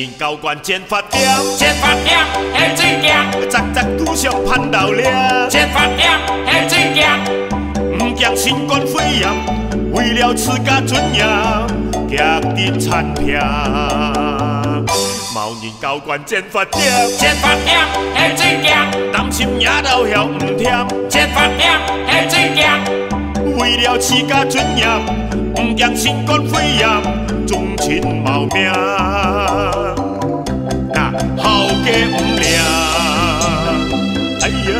人交关剪发店，剪发店的水镜，杂杂拄上攀老了。剪发店的水镜，唔惊新冠肺炎，为了自家尊严，夹伫残片。某人交关剪发店，剪发店的水镜，担心野老晓唔甜。剪发店的水镜，为了自家尊严，唔惊新冠肺炎，终亲冒命。好家唔凉，哎呀，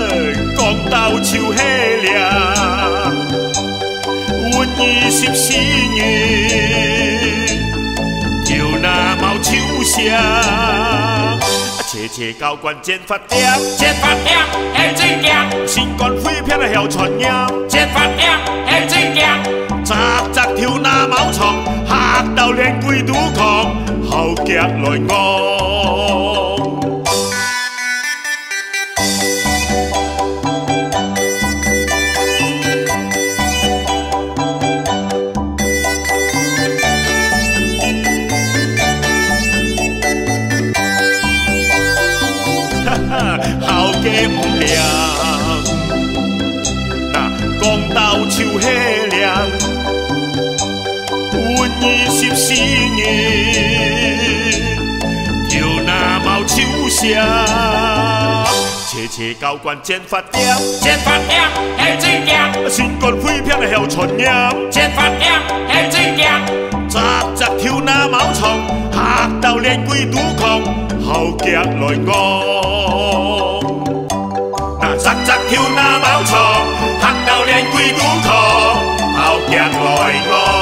讲到手迄凉，阮24年就那毛手声，切交关剪发店，剪发店的水镜，新冠肺炎的晓传染，剪发店的水镜，杂杂跳那毛虫，吓到连鬼都狂，后脚来戇。好家唔凉，那讲到手迄凉，阮24年就那毛手声，切交关剪发店，剪发店的水镜，新冠肺炎的晓传染，剪发店的水镜，杂杂跳那毛虫，吓到连鬼都狂，后脚来戇。杂杂跳那毛虫，吓到连鬼都狂，后脚来戇。